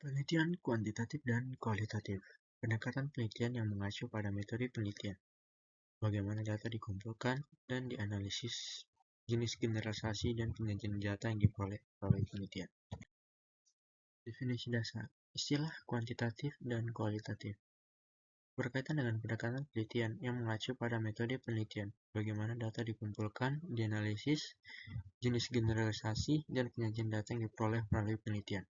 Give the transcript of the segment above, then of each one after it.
Penelitian kuantitatif dan kualitatif. Pendekatan penelitian yang mengacu pada metode penelitian. Bagaimana data dikumpulkan dan dianalisis, jenis generalisasi dan penyajian data yang diperoleh melalui penelitian. Definisi dasar. Istilah kuantitatif dan kualitatif berkaitan dengan pendekatan penelitian yang mengacu pada metode penelitian, bagaimana data dikumpulkan, dianalisis, jenis generalisasi, dan penyajian data yang diperoleh melalui penelitian.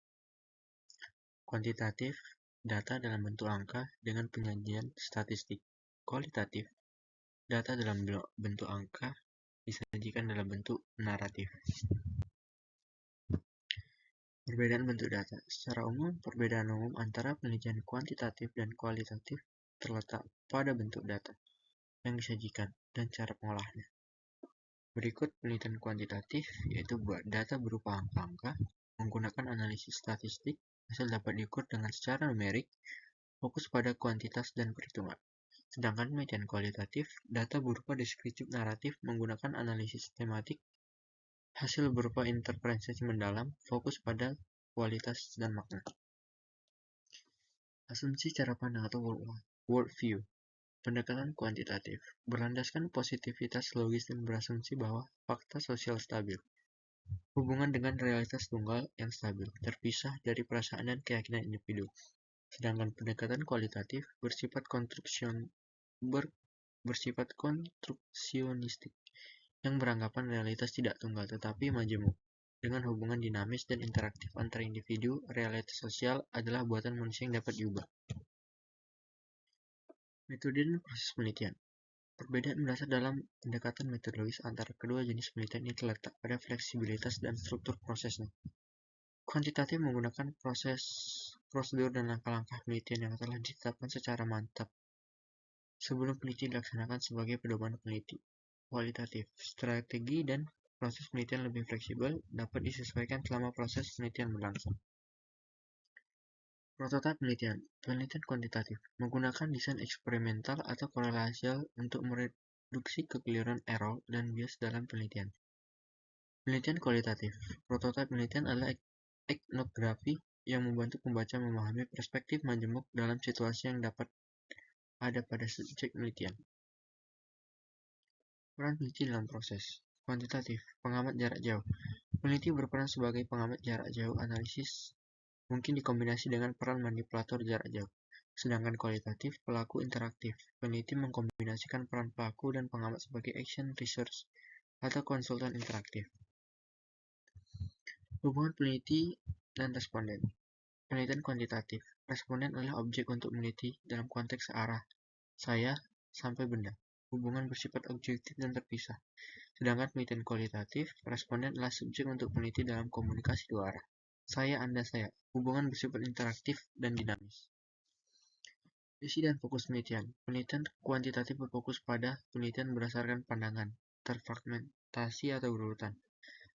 Kuantitatif, data dalam bentuk angka dengan penyajian statistik. Kualitatif, data dalam bentuk angka disajikan dalam bentuk naratif. Perbedaan bentuk data. Secara umum, perbedaan umum antara penelitian kuantitatif dan kualitatif terletak pada bentuk data yang disajikan dan cara pengolahannya. Berikut penelitian kuantitatif, yaitu data berupa angka-angka, menggunakan analisis statistik, hasil dapat diukur dengan secara numerik, fokus pada kuantitas dan perhitungan. Sedangkan penelitian kualitatif, data berupa deskriptif naratif menggunakan analisis tematik, hasil berupa interpretasi mendalam, fokus pada kualitas dan makna. Asumsi cara pandang atau worldview. Pendekatan kuantitatif berlandaskan positivitas logis dan berasumsi bahwa fakta sosial stabil. Hubungan dengan realitas tunggal yang stabil, terpisah dari perasaan dan keyakinan individu. Sedangkan pendekatan kualitatif bersifat konstruksionistik yang beranggapan realitas tidak tunggal tetapi majemuk. Dengan hubungan dinamis dan interaktif antara individu, realitas sosial adalah buatan manusia yang dapat diubah. Metode dan proses penelitian. Perbedaan mendasar dalam pendekatan metodologis antara kedua jenis penelitian ini terletak pada fleksibilitas dan struktur prosesnya. Kuantitatif menggunakan prosedur dan langkah-langkah penelitian yang telah ditetapkan secara mantap sebelum penelitian dilaksanakan sebagai pedoman peneliti. Kualitatif, strategi dan proses penelitian lebih fleksibel, dapat disesuaikan selama proses penelitian berlangsung. Prototipe penelitian. Penelitian kuantitatif menggunakan desain eksperimental atau korelasial untuk mereduksi kekeliruan error dan bias dalam penelitian. Penelitian kualitatif. Prototipe penelitian adalah etnografi yang membantu pembaca memahami perspektif majemuk dalam situasi yang dapat ada pada subjek penelitian. Peran peneliti dalam proses. Kuantitatif, pengamat jarak jauh. Peneliti berperan sebagai pengamat jarak jauh analisis mungkin dikombinasi dengan peran manipulator jarak jauh. Sedangkan kualitatif, pelaku interaktif. Peneliti mengkombinasikan peran pelaku dan pengamat sebagai action research atau konsultan interaktif. Hubungan peneliti dan responden. Penelitian kuantitatif. Responden adalah objek untuk meneliti dalam konteks arah saya sampai benda. Hubungan bersifat objektif dan terpisah. Sedangkan penelitian kualitatif, responden adalah subjek untuk meneliti dalam komunikasi dua arah. Saya, Anda, saya. Hubungan bersifat interaktif dan dinamis. Isi dan fokus penelitian. Penelitian kuantitatif berfokus pada penelitian berdasarkan pandangan, terfragmentasi atau berurutan,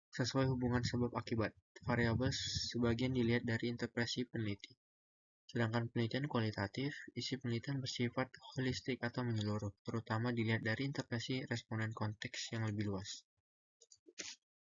sesuai hubungan sebab akibat. Variabel sebagian dilihat dari interpretasi peneliti. Sedangkan penelitian kualitatif, isi penelitian bersifat holistik atau menyeluruh, terutama dilihat dari interpretasi responden konteks yang lebih luas.